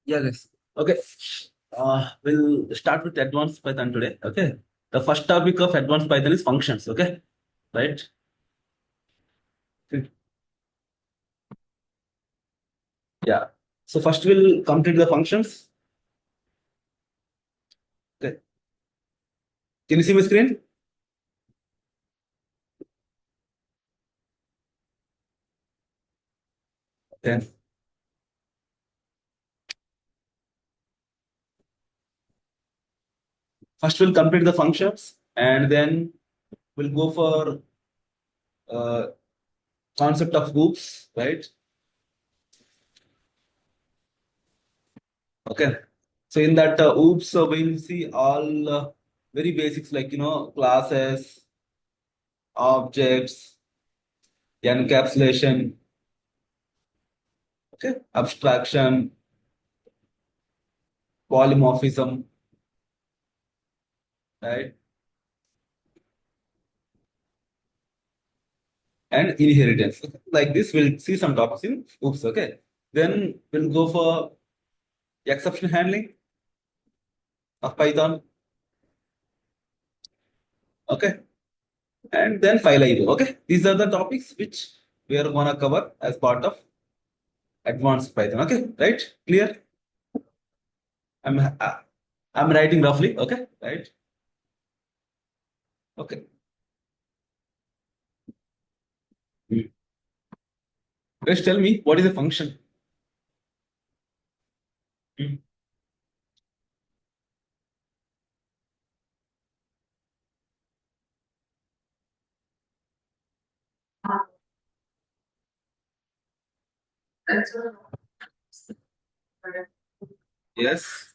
Yeah, guys. Okay. We'll start with advanced Python today. Okay. The first topic of advanced Python is functions. Okay. Right. Yeah. So first we'll complete the functions. Okay. Can you see my screen? Okay. First we'll complete the functions and then we'll go for uh, concept of hoops. Right. Okay. So in that hoops, we'll see all very basics like classes, objects, encapsulation, okay, abstraction, polymorphism, right, and inheritance. Okay? Like this, we'll see some topics in oops. Okay, then we'll go for exception handling of Python. Okay, and then file IO. Okay, these are the topics which we are gonna cover as part of advanced Python. Okay, right? Clear? I'm uh, I'm writing roughly. Okay, right? Okay. Hmm. Just tell me what is a function? Hmm. Yes.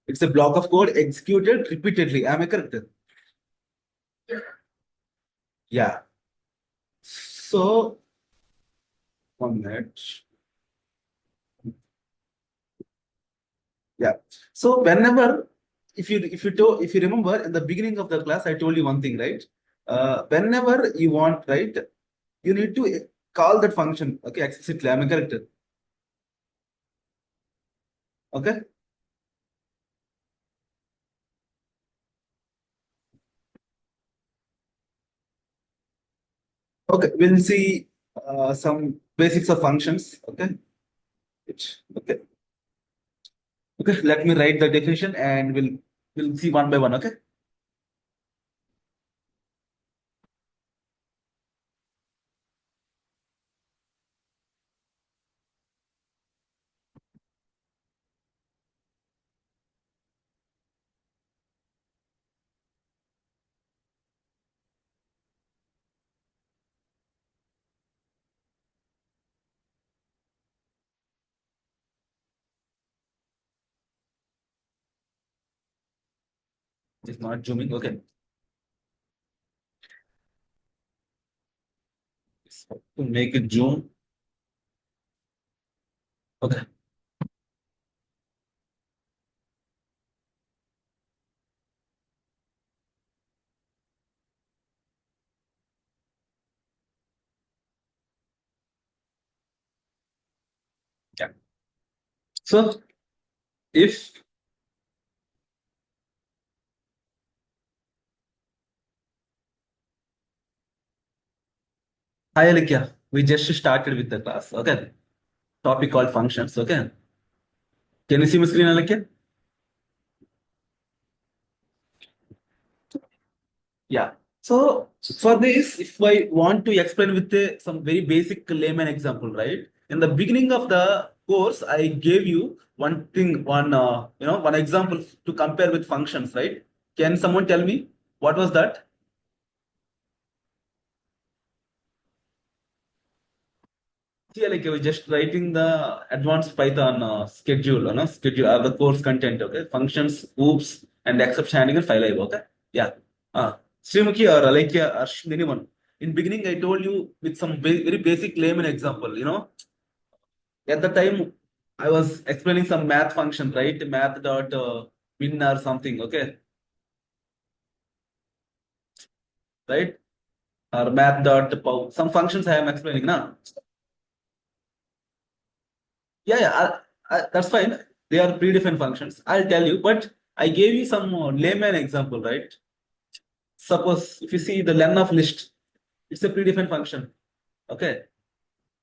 It's a block of code executed repeatedly. Am I correct? Yeah. So 1 minute. Yeah. So whenever, if you remember in the beginning of the class, I told you one thing, right? Whenever you want, right, you need to call that function. Okay, explicitly. Am I correct? Okay. Okay. We'll see some basics of functions. Okay. Okay. Okay. Let me write the definition and we'll see one by one. Okay. It's not zooming. Okay. To make it zoom. Okay. Yeah. So if hi Alikya, we just started with the class. Okay. Topic called functions. Okay. Can you see my screen, Alikya? Yeah. So for this, if I want to explain with some very basic layman example, right? In the beginning of the course, I gave you one thing, one example to compare with functions, right? Can someone tell me what was that? See, like I was just writing the advanced Python schedule, the course content, okay? Functions, oops, and exception handling and file IO, okay? Yeah. Srimukhi or Alekya or anyone. In beginning, I told you with some very basic layman example. At the time, I was explaining some math function, right? Math dot win or something, okay? Right? or math dot pow. Some functions I am explaining now. Yeah, yeah, that's fine. They are predefined functions. I'll tell you, but I gave you some layman example, right? Suppose if you see the len of list, it's a predefined function. Okay,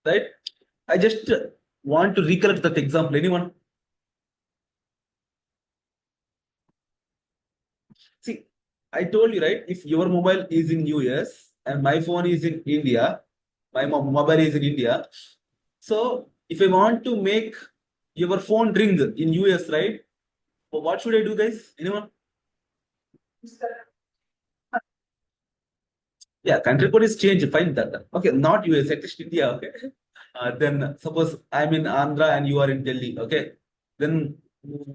right? I just want to recollect that example. Anyone? See, I told you, right? If your mobile is in US and my phone is in India, my mobile is in India. So if I want to make your phone ring in US, right? So what should I do, guys? Anyone? Yeah, country code is changed. Fine that. Okay, not US, at least India. Okay. Then suppose I'm in Andhra and you are in Delhi. Okay. Then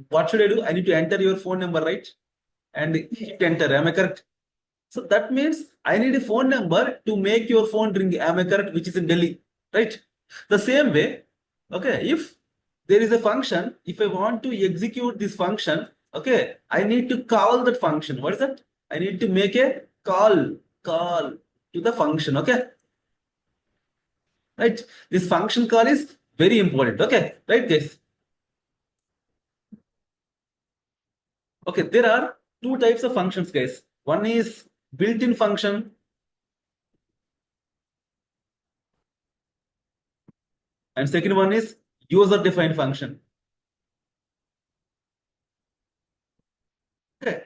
what should I do? I need to enter your phone number, right? And hit enter. Am I correct? So that means I need a phone number to make your phone ring. Am I correct? Which is in Delhi, right? The same way, okay, if there is a function, if I want to execute this function, okay, I need to call that function. What is that? I need to make a call to the function, okay, right? This function call is very important, okay, right, guys? Okay, there are two types of functions, guys. One is built-in function, and second one is user-defined function. Okay,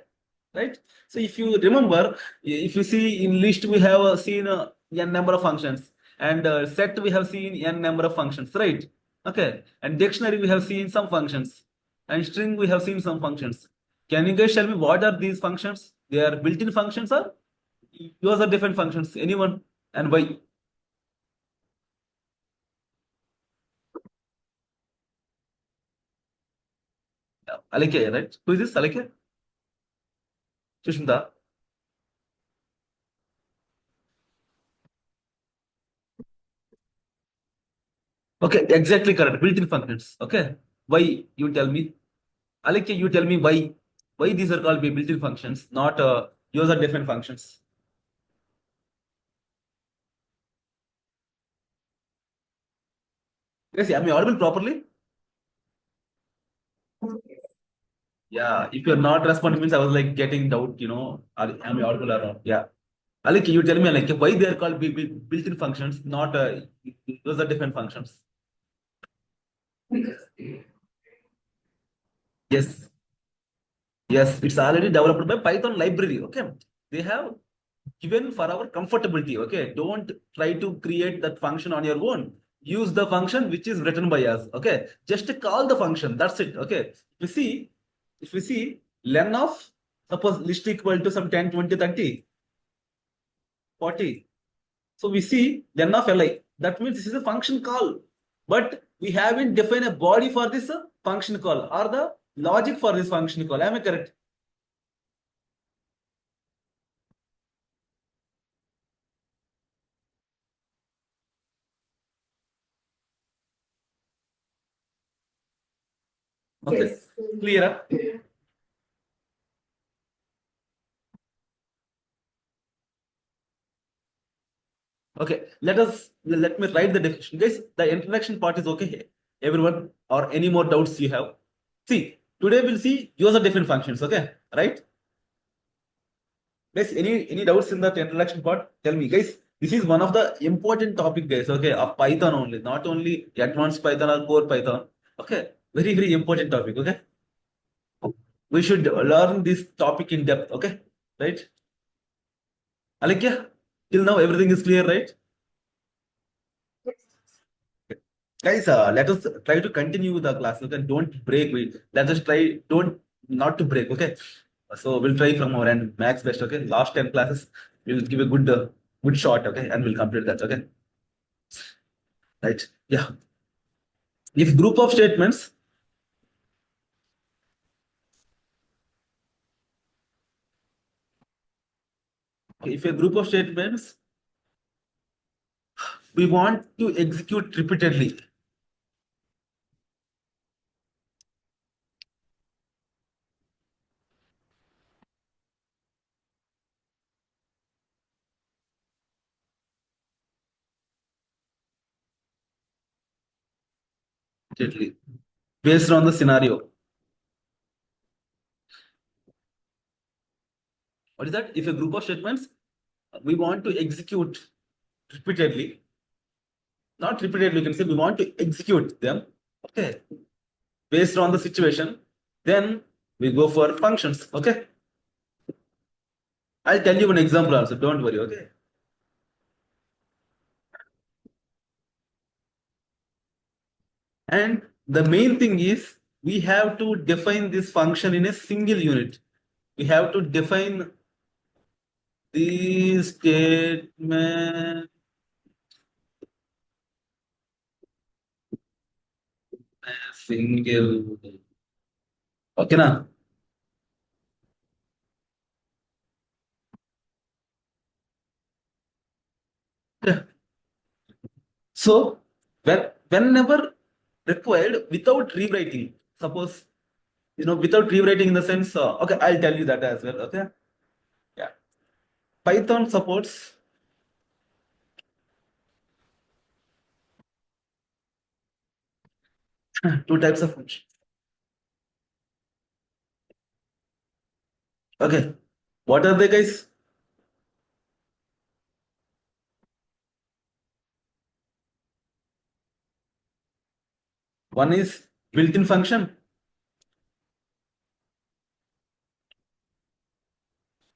right? So if you remember, if you see in list we have seen n number of functions, and set we have seen n number of functions, right? Okay, and dictionary we have seen some functions, and string we have seen some functions. Can you guys tell me what are these functions? They are built-in functions or user different functions? Anyone, and why? Alike, right? Who is this? Alike? Sushmita? Okay, exactly correct. Built-in functions. Okay, why? You tell me. Alike, you tell me why these are called built-in functions, not user-defined functions. Yes, am I audible properly? Yeah. If you're not responding, means I was like getting doubt. Am I audible or not? Yeah. Alike, you tell me like why they are called built-in functions, not user-defined functions. Yes. Yes, it's already developed by Python library. Okay. They have given for our comfortability. Okay. Don't try to create that function on your own. Use the function which is written by us. Okay. Just call the function. That's it. Okay. If we see len of suppose list equal to some 10, 20, 30, 40. So we see len of li. That means this is a function call. But we haven't defined a body for this function call or the logic for this function call. Am I correct? Okay. Yes. Clear? Okay, let me write the definition. Guys, the introduction part is okay. Everyone, or any more doubts you have? See, today we'll see user different functions, okay? Right? Guys, any doubts in that introduction part? Tell me, guys. This is one of the important topic, guys, okay, of Python only, not only advanced Python or core Python. Okay, very, very important topic, okay? We should learn this topic in depth, okay? Right? Alekya, till now everything is clear, right? Guys, let us try to continue the class. Okay, don't break. Let us try don't not to break. Okay, so we'll try from our end max best. Okay, last 10 classes we'll give a good shot. Okay, and we'll complete that. Okay, right? Yeah. If group of statements, if a group of statements we want to execute repeatedly. Immediately. Based on the scenario. What is that? If a group of statements we want to execute repeatedly, not repeatedly, you can say we want to execute them, okay, based on the situation, then we go for functions, okay. I'll tell you an example also, don't worry, okay. And the main thing is we have to define this function in a single unit. We have to define the statement as single. Okay, now. Yeah. So whenever required, without rewriting, suppose without rewriting in the sense, okay, I'll tell you that as well. Okay, yeah. Python supports two types of functions. Okay, what are they, guys? One is built-in function,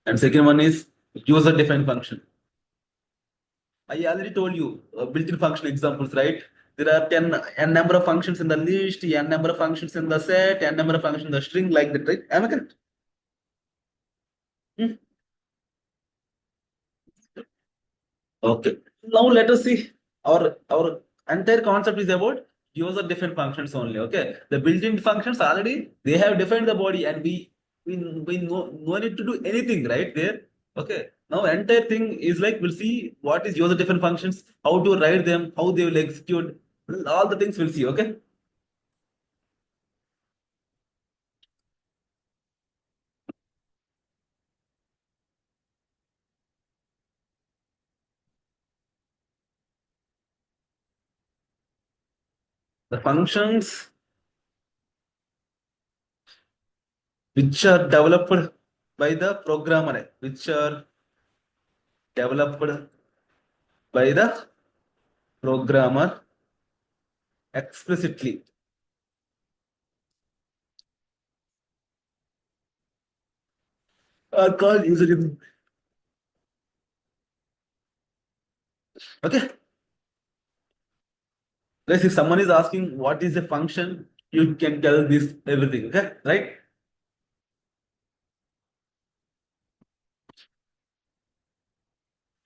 and second one is user-defined function. I already told you built-in function examples, right? There are 10 n number of functions in the list, n number of functions in the set, n number of functions in the string, like that, right? Am I correct? Hmm. Okay. Now let us see our entire concept is about user defined functions only. Okay. The built-in functions already they have defined the body and we no need to do anything right there. Okay. Now entire thing is like we'll see what is user defined functions, how to write them, how they will execute, all the things we'll see. Okay. The functions which are developed by the programmer, which are developed by the programmer explicitly are called user defined. Okay. Guys, if someone is asking what is a function, you can tell this everything. Okay, right?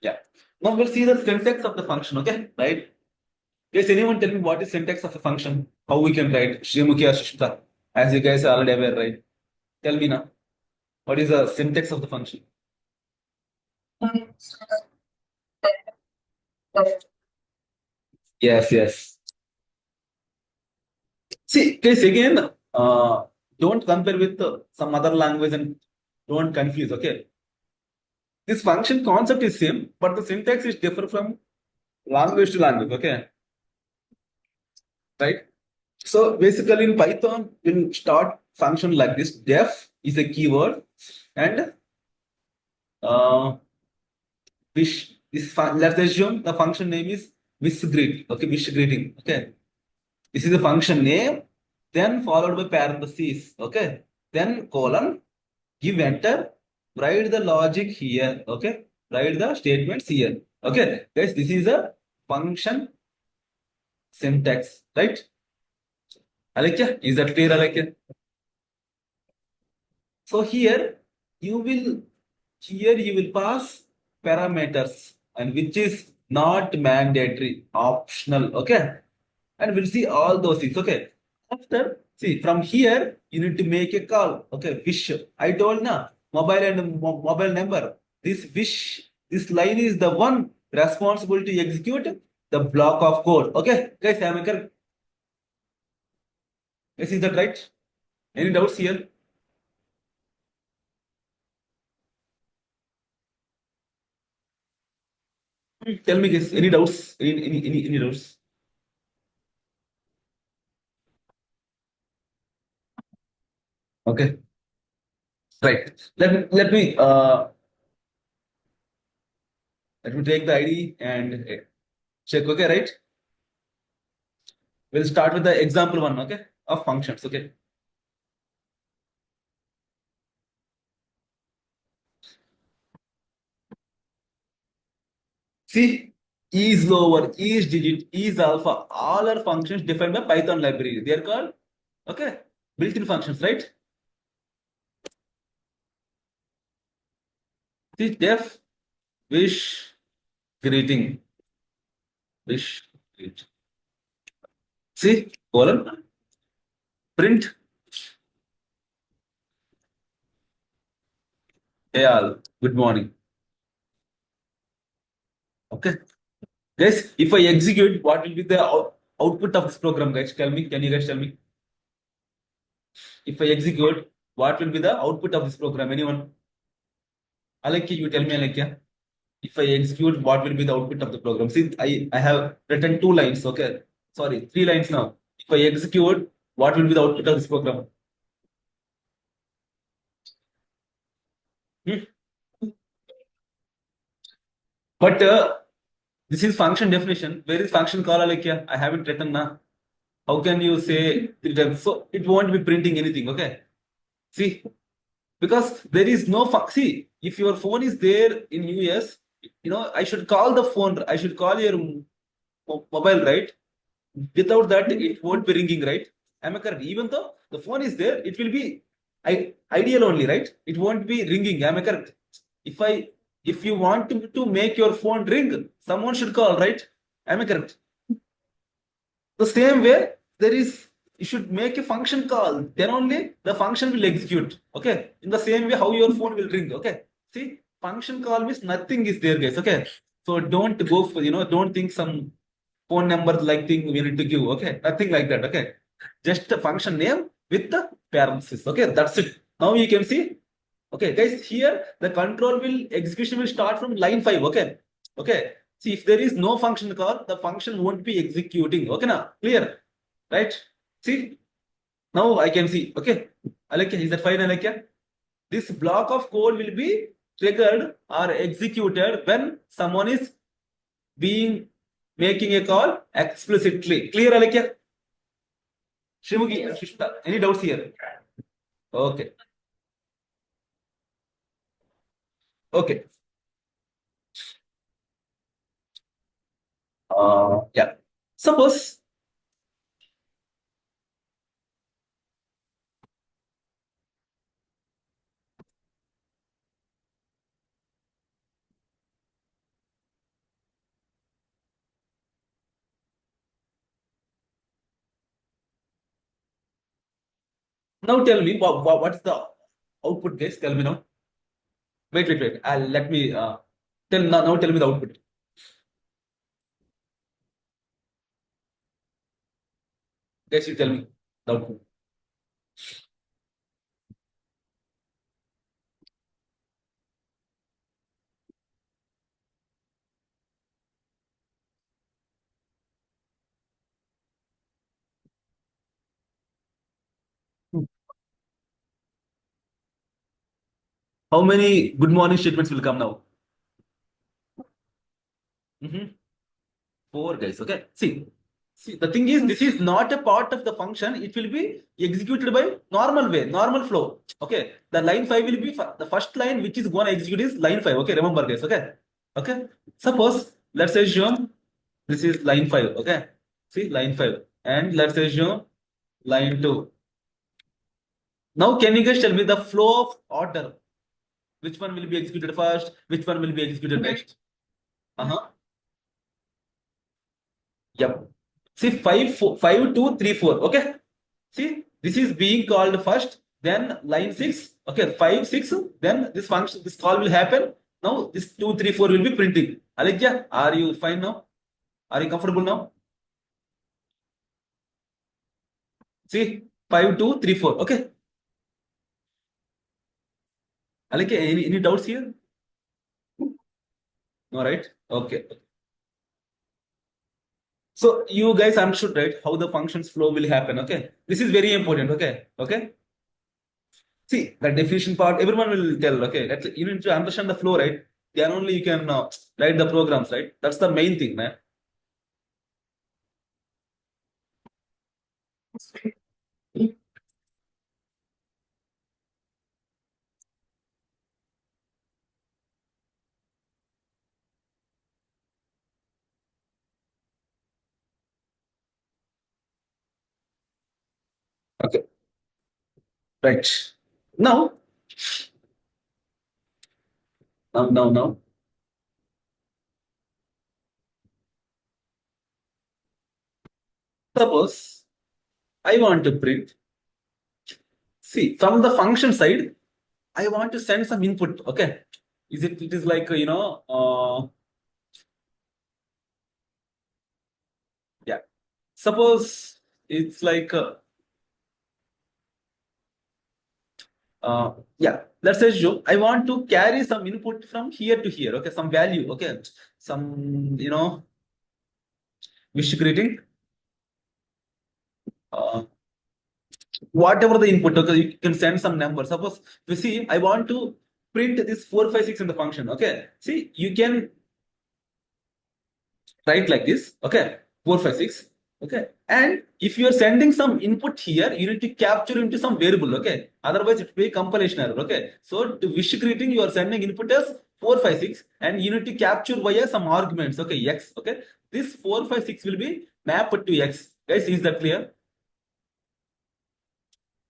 Yeah. Now we'll see the syntax of the function. Okay, right? Guys, anyone tell me what is syntax of a function? How we can write Srimukhi or Shishta? As you guys are already aware, right? Tell me now. What is the syntax of the function? Yes, yes. See, guys, again, don't compare with some other language and don't confuse. Okay, this function concept is same, but the syntax is different from language to language. Okay, right? So basically in Python, we'll start function like this. Def is a keyword and uh, wish is let's assume the function name is wish greet. Okay, wish greeting. Okay, this is the function name, then followed by parentheses. Okay, then colon, give enter, write the logic here. Okay, write the statements here. Okay, guys, this is a function syntax, right? Alekya, is that clear, Alekya? So here you will pass parameters and which is not mandatory, optional. Okay. And we'll see all those things. Okay. After, see, from here, you need to make a call. Okay. Wish. I told na mobile and mobile number. This wish, this line is the one responsible to execute the block of code. Okay. Guys, am I correct? Yes, is that right? Any doubts here? Tell me, guys, any doubts? Any doubts? Okay, right. Let me take the ID and check. Okay, right. We'll start with the example one. Okay, of functions. Okay. See, E is lower, E is digit, E is alpha. All are functions defined by Python library. They are called, okay, built-in functions, right? See, def, wish, greeting, wish, greet. See, colon, print, hey all, good morning. Okay, guys, if I execute, what will be the output of this program, guys? Tell me, can you guys tell me? If I execute, what will be the output of this program? Anyone? Alekya, you tell me, Alekya. If I execute, what will be the output of the program? See, I have written 2 lines, okay? Sorry, 3 lines now. If I execute, what will be the output of this program? Hmm? But this is function definition. Where is function call, Alekya? I haven't written now. How can you say 3 times? So it won't be printing anything, okay? See, because there is no see, if your phone is there in US, I should call the phone, I should call your mobile, right? Without that, it won't be ringing, right? Am I correct? Even though the phone is there, it will be ideal only, right? It won't be ringing. Am I correct? If I if you want to make your phone ring, someone should call, right? Am I correct? The same way, there is you should make a function call. Then only the function will execute. Okay. In the same way, how your phone will ring. Okay. See, function call means nothing is there, guys. Okay. So don't go for don't think some phone number like thing we need to give. Okay. Nothing like that. Okay. Just a function name with the parenthesis. Okay. That's it. Now you can see. Okay, guys, here the control will execution will start from line 5. Okay. Okay. See, if there is no function call, the function won't be executing. Okay, now clear, right? See, now I can see. Okay, Alekya, is that fine, Alekya? This block of code will be triggered or executed when someone is being making a call explicitly. Clear, Alekya? Shrimugi, Shrishta, any doubts here? Okay, okay. Yeah. Suppose now tell me what's the output, guys? Tell me now. Wait. Let me tell now. Tell me the output. Guys, you tell me the output. How many good morning statements will come now? Mhm. 4, guys. Okay. See, the thing is, this is not a part of the function. It will be executed by normal way, normal flow. Okay. The line 5 will be the first line which is going to execute is line 5. Okay. Remember, guys. Okay. Okay. Suppose let's assume this is line 5. Okay. See, line 5. And let's assume line 2. Now, can you guys tell me the flow of order? Which one will be executed first? Which one will be executed next? Uh-huh. Yep. See, 5, 2, 3, 4. Okay. See, this is being called first, then line 6. Okay, 5, 6. Then this function, this call will happen. Now, this 2, 3, 4 will be printing. Alikya, are you fine now? Are you comfortable now? See, 5, 2, 3, 4. Okay. Alikya, any doubts here? No, right? Okay. So you guys understood, right? How the functions flow will happen. Okay. This is very important. Okay. Okay. See, the definition part, everyone will tell, okay, you need to understand the flow, right? Then only you can write the programs, right? That's the main thing, man. Okay, right. Now, now, suppose I want to print, see, from the function side, I want to send some input, okay? It is like, yeah. Suppose it's like, yeah, let's assume I want to carry some input from here to here, okay? Some value, okay? Some, wish greeting, uh, whatever the input, okay? You can send some number. Suppose you see, I want to print this 456 in the function, okay? See, you can write like this, okay? 456, okay? And if you are sending some input here, you need to capture into some variable, okay? Otherwise, it will be compilation error, okay? So to wish greeting, you are sending input as 456, and you need to capture via some arguments, okay? X, okay? This 456 will be mapped to X. Guys, is that clear?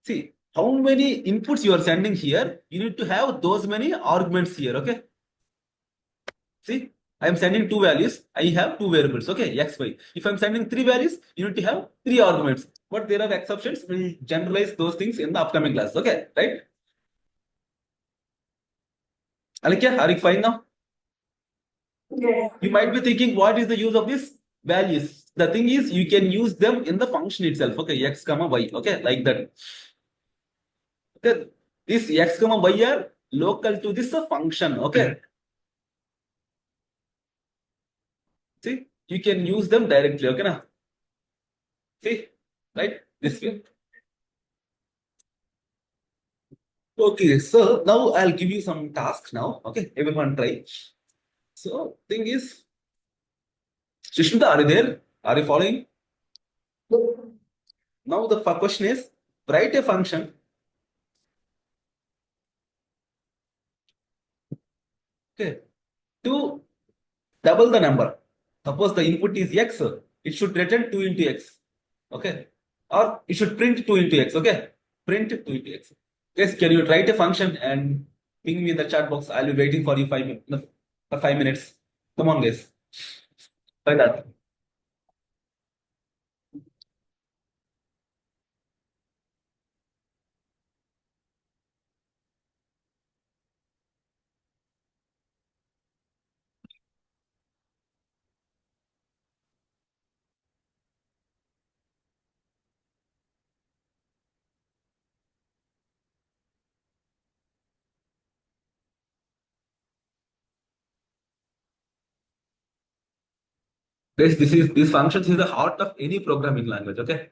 See, how many inputs you are sending here, you need to have those many arguments here, okay? See, I am sending two values. I have two variables. Okay, x, y. If I'm sending three values, you need to have three arguments. But there are exceptions. We'll generalize those things in the upcoming class. Okay, right? Alikya, are you fine now? Yeah. You might be thinking, what is the use of these values? The thing is, you can use them in the function itself. Okay, x comma y. Okay, like that. Okay, this x comma y are local to this function. Okay, see, you can use them directly. Okay, now see, right? This way. Okay, so now I'll give you some tasks now. Okay, everyone try. So thing is, Sushmita, are you there? Are you following? Now the question is, write a function, okay, to double the number. Suppose the input is x, it should return 2 into x. Okay. Or it should print 2 into x. Okay. Print 2 into x. Yes, can you write a function and ping me in the chat box? I'll be waiting for you 5 minutes. No, for 5 minutes. Come on, guys. Try that. These functions is the heart of any programming language. Okay.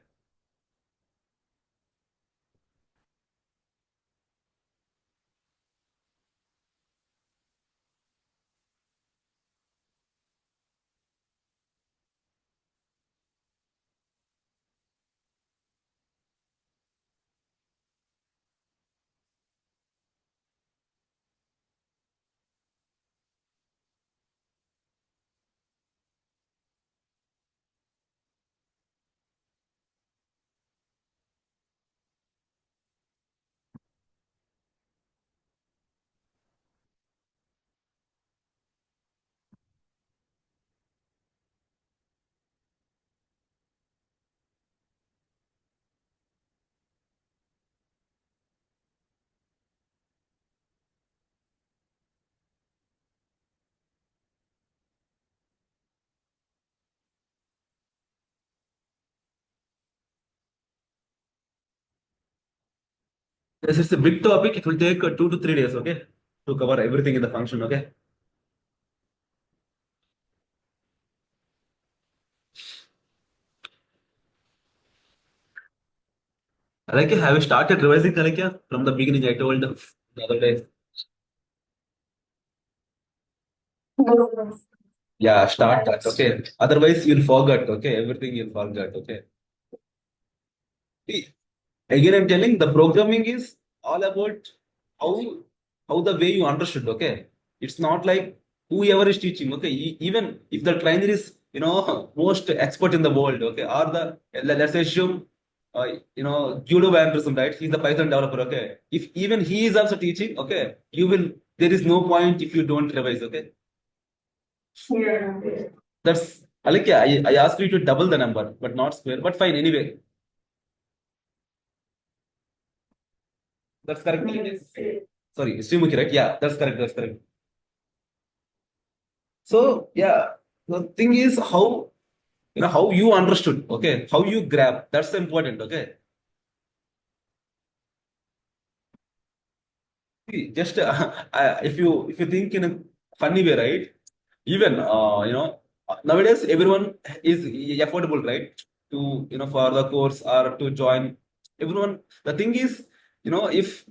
This is a big topic. It will take 2 to 3 days, okay, to cover everything in the function, okay. Alakya, have you started revising, Alakya? From the beginning, I told the other day. Yeah, start that. Okay. Otherwise, you'll forget. Okay. Everything you'll forget. Okay. See, again, I'm telling the programming is all about how how the way you understood. Okay. It's not like whoever is teaching. Okay. Even if the trainer is most expert in the world. Okay. Or let's assume Judo Anderson, right? He's the Python developer. Okay. If even he is also teaching. Okay. You will. There is no point if you don't revise. Okay. Yeah. That's like yeah, I asked you to double the number, but not square. But fine, anyway. That's correct. Sorry, Srimuki, right? Yeah, that's correct. That's correct. So yeah, the thing is how you understood, okay, how you grab. That's important, okay. See, just if you think in a funny way, right? Even nowadays everyone is affordable, right? To for the course or to join everyone. The thing is, if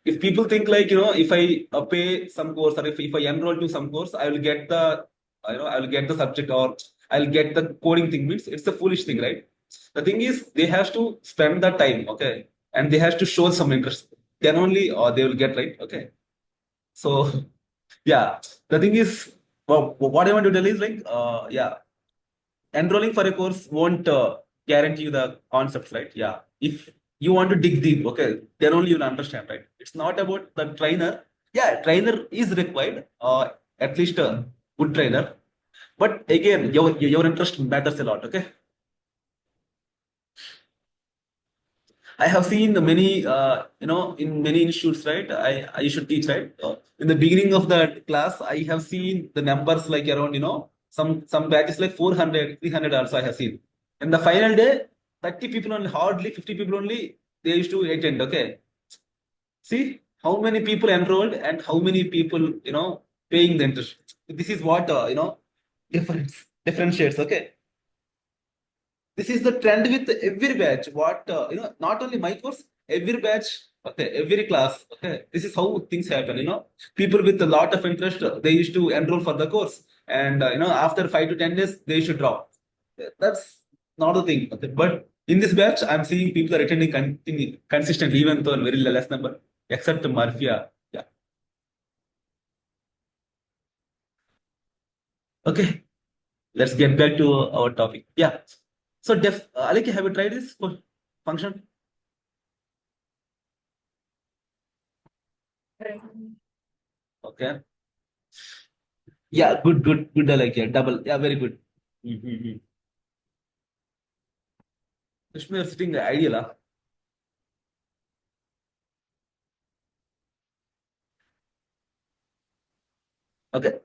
people think like if I pay some course or if I enroll to some course, I will get the I will get the subject or I'll get the coding thing. Means it's a foolish thing, right? The thing is they have to spend the time, okay, and they have to show some interest. Then only they will get, right, okay. So yeah, the thing is, well, what I want to tell is like, yeah, enrolling for a course won't guarantee you the concepts, right? Yeah, if you want to dig deep, okay, then only you'll understand, right? It's not about the trainer. Yeah, trainer is required, at least a good trainer. But again, your interest matters a lot, okay. I have seen many, in many institutes, right? I should teach, right? In the beginning of the class, I have seen the numbers like around, some batches like 400, 300 also I have seen. In the final day, 30 people only, hardly 50 people only, they used to attend, okay? See how many people enrolled and how many people, paying the interest. This is what, differentiates, okay? This is the trend with every batch. What not only my course, every batch, okay, every class. Okay, this is how things happen. People with a lot of interest, they used to enroll for the course, and after 5 to 10 days, they should drop. That's not the thing. Okay? But in this batch, I'm seeing people are attending consistently, even though very less number, except Murphia. Yeah. Okay. Let's get back to our topic. Yeah. So, Alec, have you tried this function? Okay. Yeah, good, good, good. I like it. Double. Yeah, very good. Mm-hmm. Kashmir sitting ideal. Huh? Okay.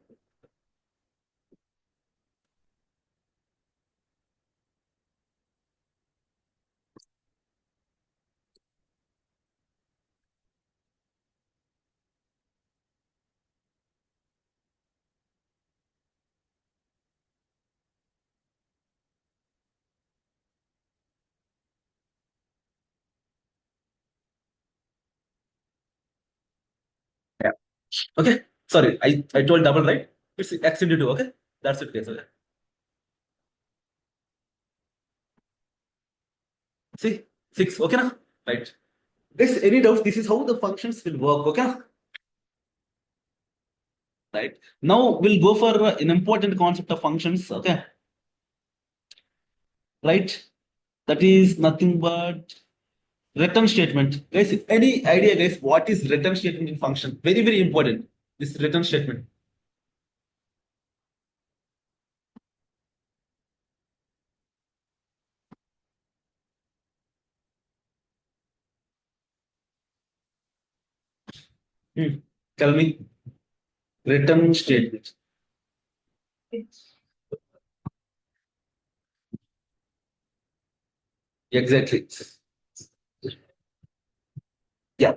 Yeah. Okay. Sorry, I told double, right? It's extended to okay. That's it. Case. Okay. See, six. Okay, na? Right. This any doubt? This is how the functions will work. Okay, na? Right. Now we'll go for an important concept of functions. Okay. Right. That is nothing but return statement. Guys, any idea, guys? What is return statement in function? Very, very important. This return statement. Hmm. Tell me. Return statement. Exactly. Yeah.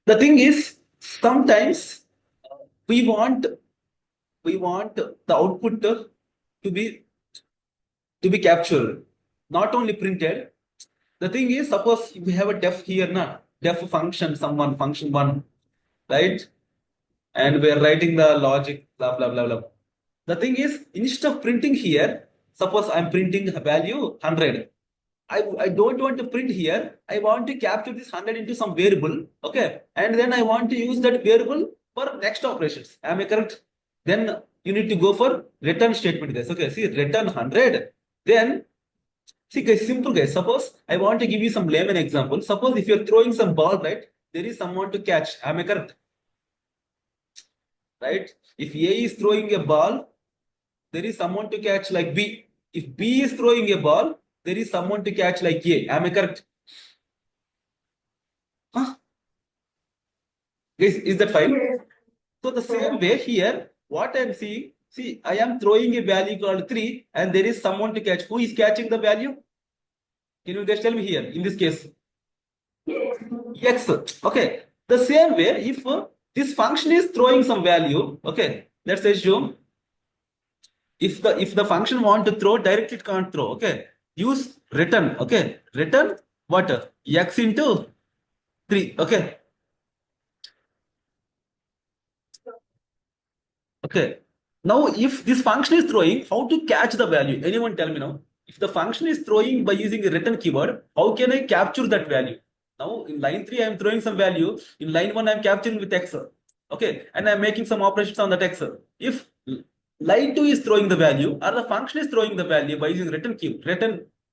The thing is, sometimes we want we want the output to be captured, not only printed. The thing is, suppose we have a def here, na def function, someone function one, right? And we are writing the logic, blah blah blah blah. The thing is, instead of printing here, suppose I'm printing a value 100. I don't want to print here. I want to capture this 100 into some variable. Okay. And then I want to use that variable for next operations. Am I correct? Then you need to go for return statement, guys. Okay. See, return 100. Then, see, guys, simple, guys. Suppose I want to give you some layman example. Suppose if you're throwing some ball, right? There is someone to catch. Am I correct? Right? If A is throwing a ball, there is someone to catch like B. If B is throwing a ball, there is someone to catch like A. Am I correct? Huh? Is that fine? Yes. So the same way here, what I'm seeing, see, I am throwing a value called 3 and there is someone to catch. Who is catching the value? Can you just tell me here, in this case? X. Okay. The same way, if this function is throwing some value, okay, let's assume if the function want to throw, directly it can't throw, okay. Use return, okay. Return what? X into 3, okay. Okay. Now, if this function is throwing, how to catch the value? Anyone tell me now? If the function is throwing by using a return keyword, how can I capture that value? Now, in line 3, I am throwing some value. In line 1, I am capturing with X. Okay. And I am making some operations on that X. If line 2 is throwing the value or the function is throwing the value by using return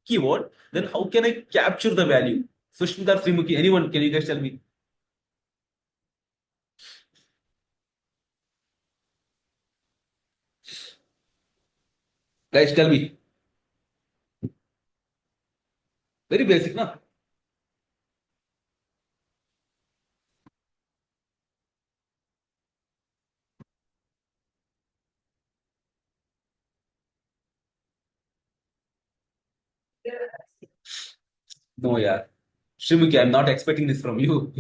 keyword, then how can I capture the value? Sushmita, Srimuki, anyone, can you guys tell me? Guys, tell me. Very basic, no? No, yeah. Shrimuki, I'm not expecting this from you.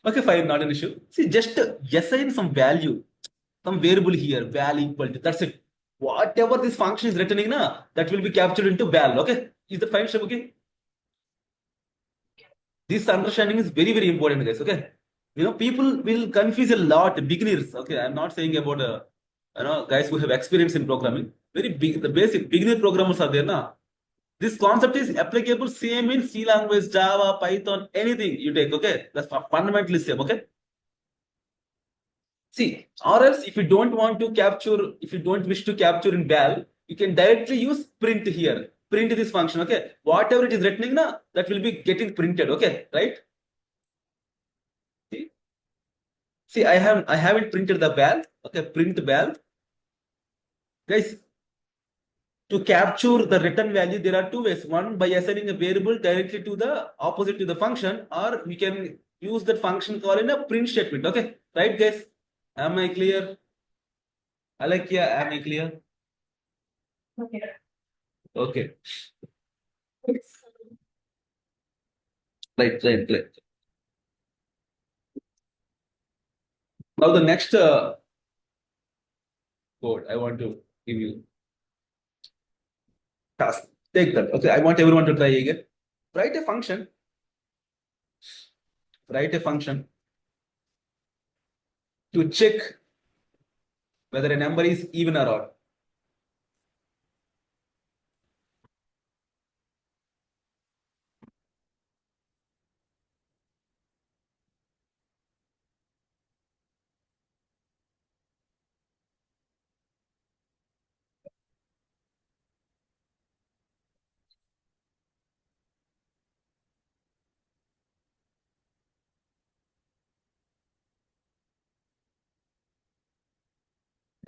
Okay, fine, not an issue. See, just assign some value, some variable here, val equal to, that's it. Whatever this function is returning, na, that will be captured into val. Okay, is that fine, Shrimuki? This understanding is very, very important, guys. Okay, people will confuse a lot, beginners. Okay, I'm not saying about guys who have experience in programming. Very big, the basic beginner programmers are there, na. This concept is applicable same in C language, Java, Python, anything you take, okay? That's fundamentally same, okay? See, or else if you don't want to capture, if you don't wish to capture in val, you can directly use print here. Print this function, okay? Whatever it is written, na, that will be getting printed, okay? Right? See, see, I haven't printed the val, okay? Print val. Guys, to capture the return value, there are two ways. One, by assigning a variable directly to the opposite to the function, or we can use that function call in a print statement. Okay, right, guys? Am I clear? Alakya, am I clear? Okay, right. Now the next code I want to give you task. Take that. Okay, I want everyone to try again. Write a function. Write a function to check whether a number is even or odd.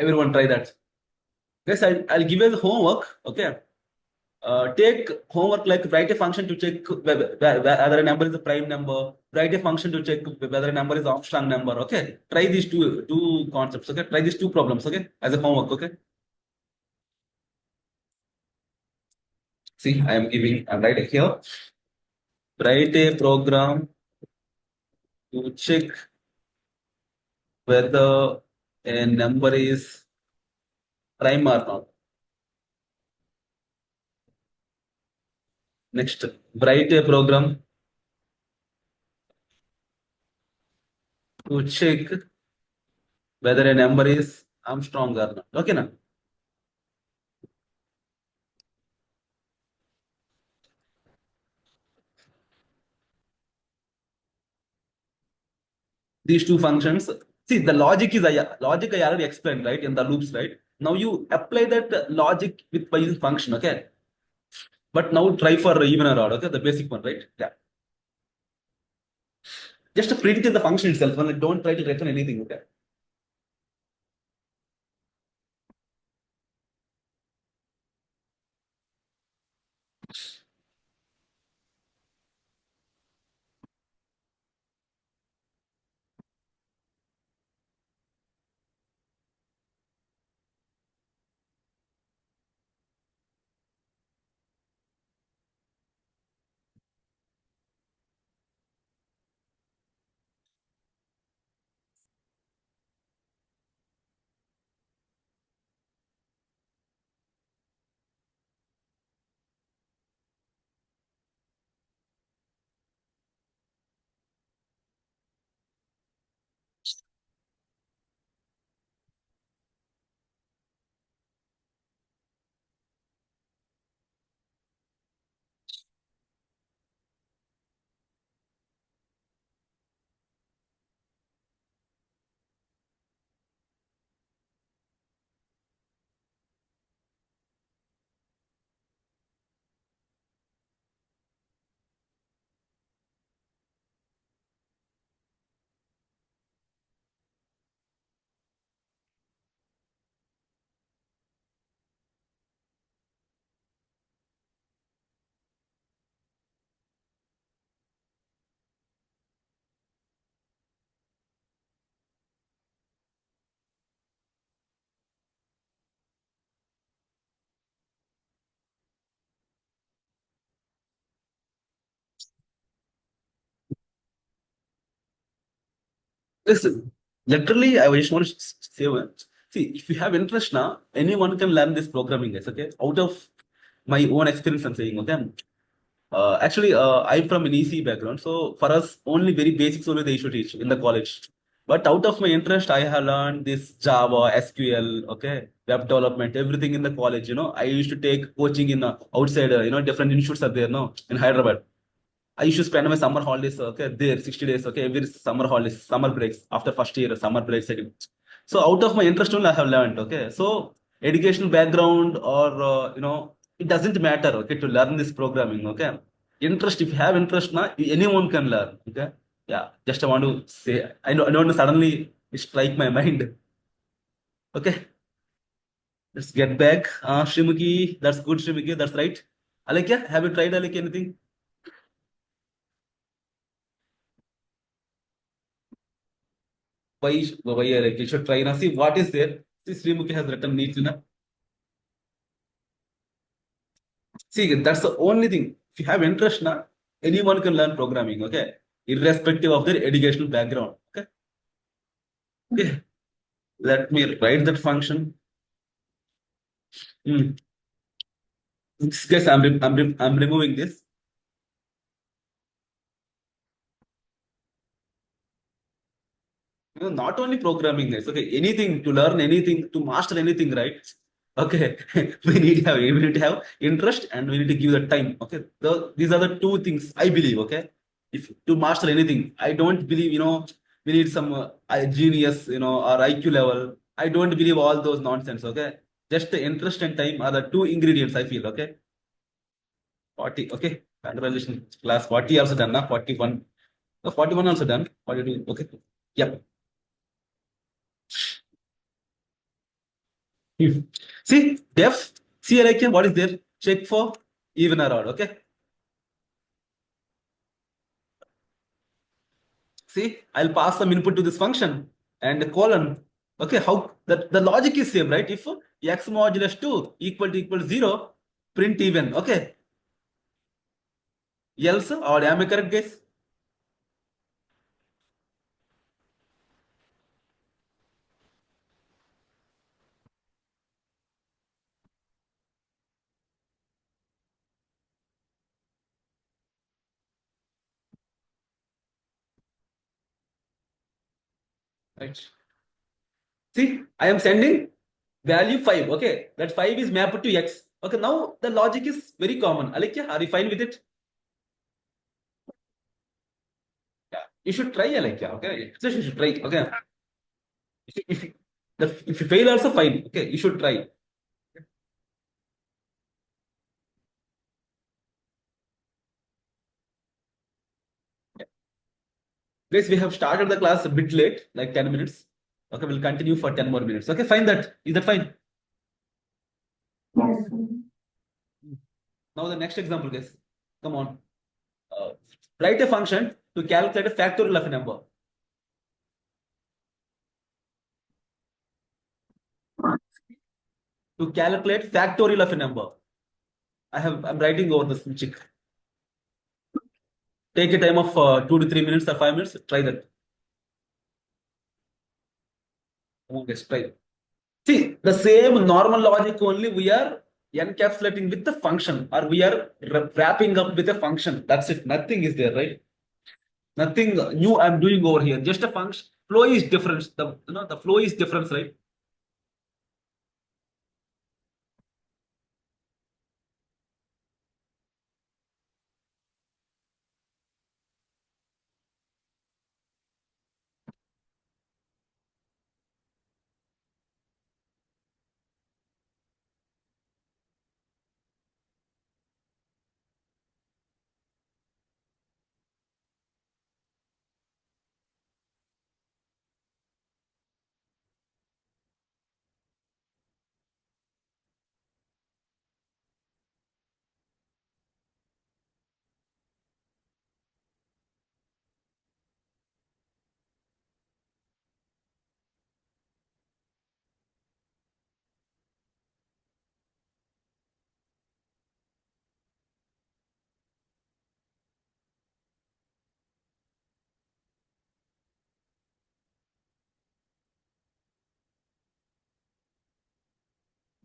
Everyone try that. Guys, I'll give you the homework. Okay. Take homework like write a function to check whether a number is a prime number. Write a function to check whether a number is Armstrong number. Okay. Try these two concepts. Okay. Try these two problems. Okay. As a homework. Okay. See, I'm writing here. Write a program to check whether a number is prime or not. Next, write a program to check whether a number is Armstrong or not. Okay, now these two functions. See, the logic is logic I already explained, right, in the loops, right? Now you apply that logic with by using function, okay? But now try for even or odd, okay? The basic one, right? Yeah. Just print in the function itself, and don't try to return anything, okay? Listen, literally, I just want to say one. See, if you have interest now, anyone can learn this programming, guys, okay? Out of my own experience, I'm saying, okay? Actually, I'm from an EC background, so for us, only very basics only they should teach in the college. But out of my interest, I have learned this Java, SQL, okay, web development, everything in the college. I used to take coaching in outside, different institutes are there, no, in Hyderabad. I used to spend my summer holidays, okay, there, 60 days, okay, every summer holidays, summer breaks, after first year, summer breaks again. So out of my interest only I have learned, okay. So educational background or, it doesn't matter, okay, to learn this programming, okay. Interest, if you have interest, now, anyone can learn, okay. Yeah, just I want to say, I don't suddenly strike my mind, okay. Let's get back. Shrimuki, that's good, Shrimuki, that's right. Alekya, have you tried Alekya anything? Why like you should try now. See what is there. See Srimuki has written needs in a see that's the only thing. If you have interest now, anyone can learn programming, okay? Irrespective of their educational background. Okay. Okay. Let me write that function. Hmm. This case I'm removing this. Not only programming guys, okay, anything to learn anything, to master anything, right? Okay, we need to have interest and we need to give the time. Okay, these are the two things I believe. Okay, if to master anything, I don't believe we need some genius or IQ level. I don't believe all those nonsense. Okay, just the interest and time are the two ingredients I feel. Okay, 40. Okay, congratulations, class 40 also done. Now 41. No, 41 also done. 42. Okay, yep. Hmm. See, def, see like what is there? Check for even or odd. Okay. See, I'll pass some input to this function and a colon. Okay, how the logic is same, right? If x modulus 2 equal 0, print even. Okay. Else, or am I correct, guys? Right. See, I am sending value 5. Okay. That 5 is mapped to X. Okay. Now the logic is very common. Alekya, are you fine with it? Yeah. You should try Alekya. Okay. Just you should try. Okay. If you, if you fail also fine. Okay. You should try. Guys, we have started the class a bit late, like 10 minutes. Okay. We'll continue for 10 more minutes. Okay. Fine that. Is that fine? Yes. Now the next example, guys. Come on. Uh, Write a function to calculate a factorial of a number. To calculate factorial of a number. I'm writing over the chick. Take a time of 2 to 3 minutes or 5 minutes. Try that. Come on, guys, try. See, the same normal logic only we are encapsulating with the function, or we are wrapping up with a function. That's it. Nothing is there, right? Nothing new I'm doing over here. Just a function. Flow is different. The flow is different, right?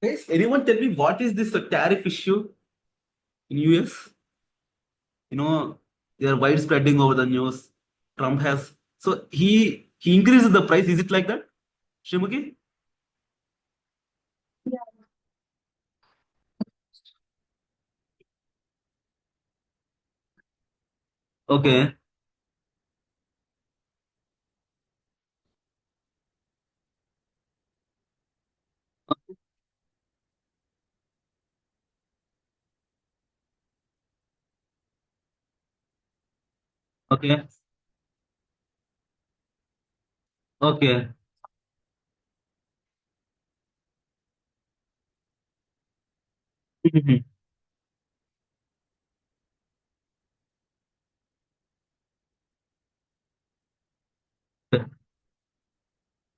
Guys, anyone tell me what is this tariff issue in US? They are widespreading over the news. Trump has so he increases the price. Is it like that, Shimuki? Okay, okay, okay.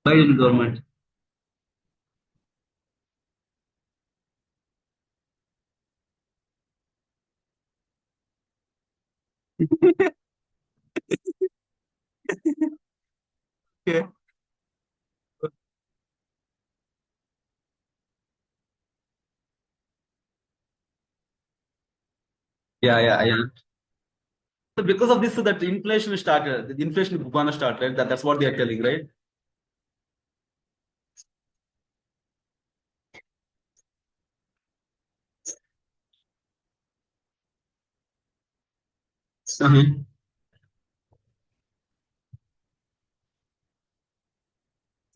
Biden government. Okay. Yeah, yeah, yeah. So because of this, so that inflation started. The inflation is gonna start, right? That's what they are telling, right? Uh-huh.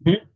Mhm.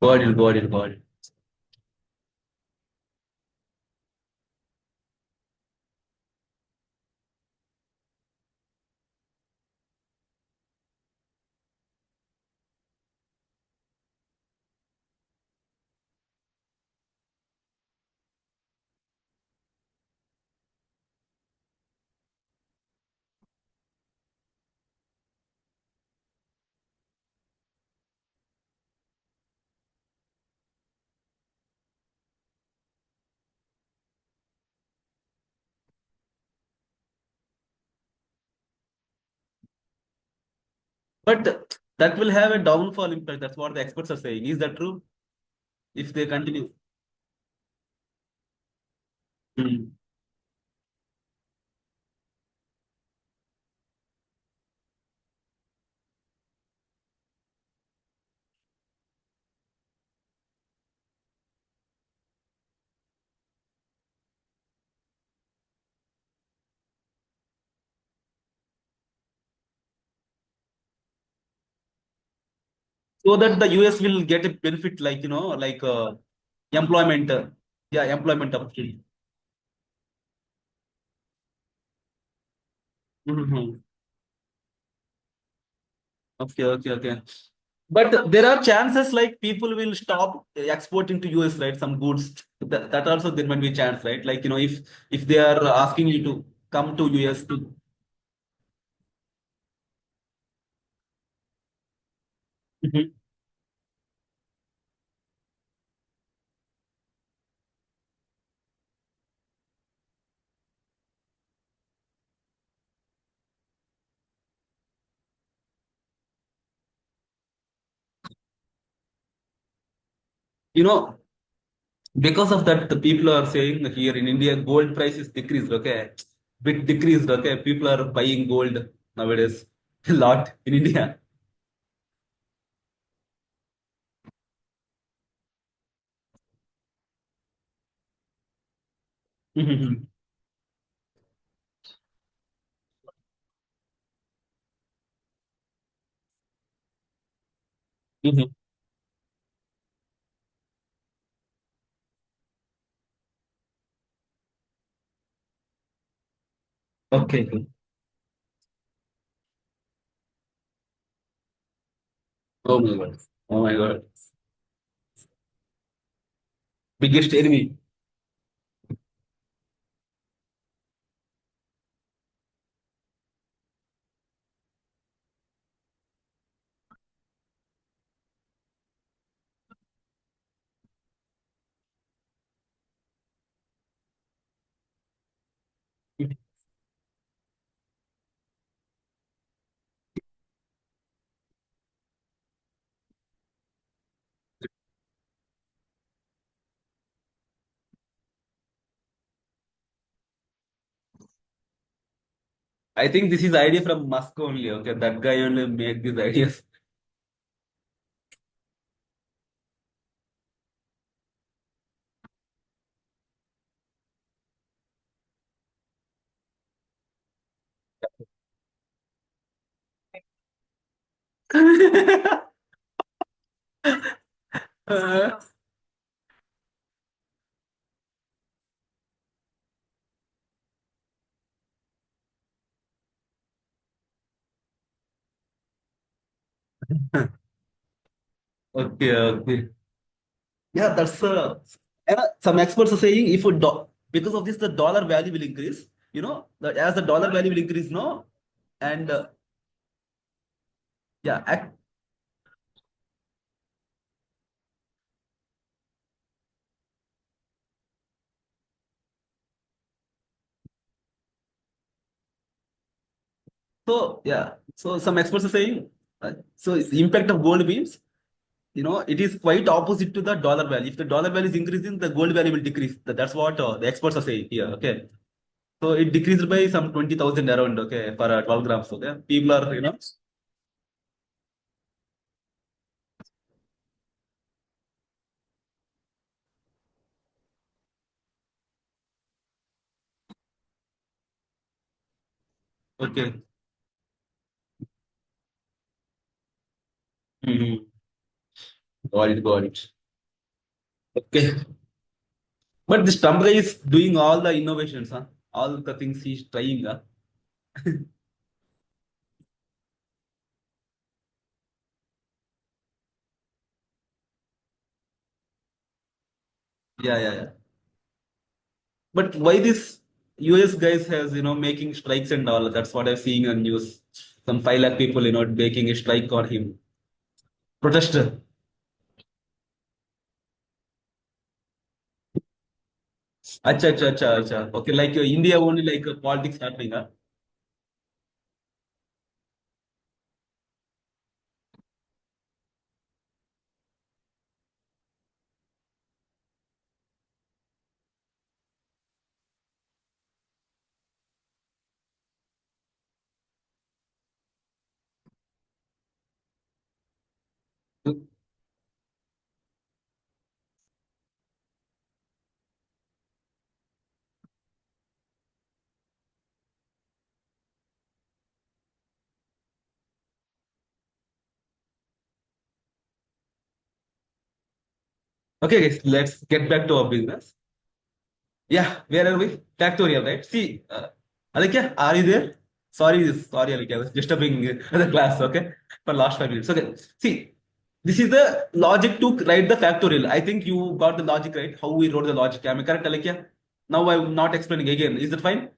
Got it, got it, got it. But that will have a downfall impact. That's what the experts are saying. Is that true? If they continue. Hmm. So that the US will get a benefit like, like employment. Yeah, employment opportunity. Mhm. Okay, okay, okay. But there are chances like people will stop exporting to US, right? Some goods. That also there might be a chance, right? Like, if they are asking you to come to US to, Mhm. you know, because of that, the people are saying here in India, gold price is decreased, okay? Bit decreased, okay? People are buying gold nowadays a lot in India. Mhm. Mhm. Okay. Oh my God. Oh my God. Biggest enemy. I think this is idea from Musk only. Okay, that guy only make these ideas. Okay, okay. Yeah, that's some experts are saying if because of this the dollar value will increase. As the dollar value will increase, no, and yeah, so yeah, so some experts are saying, so the impact of gold means, it is quite opposite to the dollar value. If the dollar value is increasing, the gold value will decrease. That's what the experts are saying here. Okay, so it decreased by some 20,000 around. Okay, for 12 grams. Okay, people are, okay. Mhm. Got it, got it. Okay. But this Trump guy is doing all the innovations, huh? All the things he's trying. Huh? Yeah, yeah, yeah. But why this US guys has, making strikes and all? That's what I'm seeing on news. Some 5 lakh people, making a strike on him. Protester. Acha, acha, acha, acha. Okay, like India only like politics happening, huh? Okay, guys, let's get back to our business. Yeah, where are we? Factorial, right? See, Alikya, are you there? Sorry, Alikya, I was disturbing the class, okay, for last 5 minutes. Okay, see, this is the logic to write the factorial. I think you got the logic right, how we wrote the logic. Am I correct, Alikya? Now I'm not explaining again. Is that fine?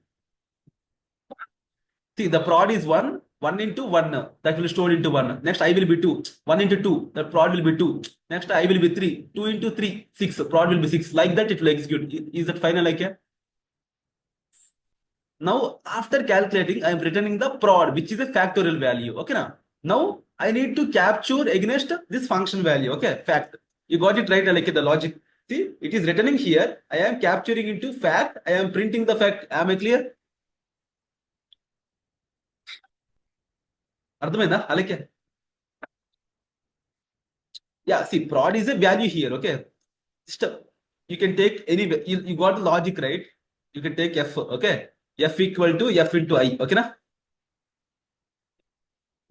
See, the prod is 1 into 1. That will store into 1. Next, I will be 2. 1 into 2. The prod will be 2. Next, I will be 3. 2 into 3. 6. Prod will be 6. Like that, it will execute. Is that final, like? Now, after calculating, I am returning the prod, which is a factorial value. Okay, now I need to capture against this function value. Okay, fact. You got it right, like the logic. See, it is returning here. I am capturing into fact. I am printing the fact. Am I clear? అర్థమైందా అలాగే yeah, see, prod is a value here. Okay, just you can take any you got the logic right. You can take f. Okay, f equal to f into I. Okay, na,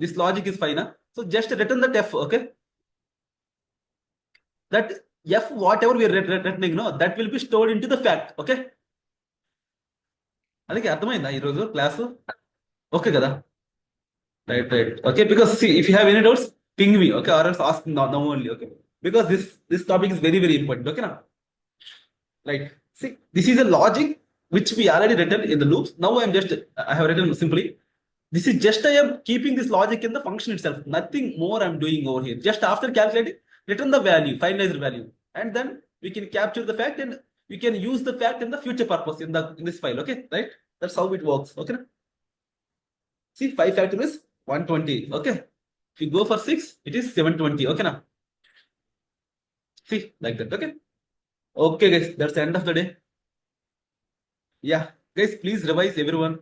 this logic is fine. Na? So just return that f. Okay, that f whatever we are returning, no, that will be stored into the fact. Okay, అలాగే అర్థమైందా ఈరోజు class okay కదా right okay because see if you have any doubts ping me okay or else ask now only okay because this topic is very very important okay now right see this is a logic which we already written in the loops now I have written simply this is just I am keeping this logic in the function itself nothing more I'm doing over here just after calculating return the value finalize the value and then we can capture the fact and we can use the fact in the future purpose in this file okay right that's how it works okay see 5 factor is 120 okay if you go for 6 it is 720 okay now see like that okay okay guys that's the end of the day yeah guys please revise everyone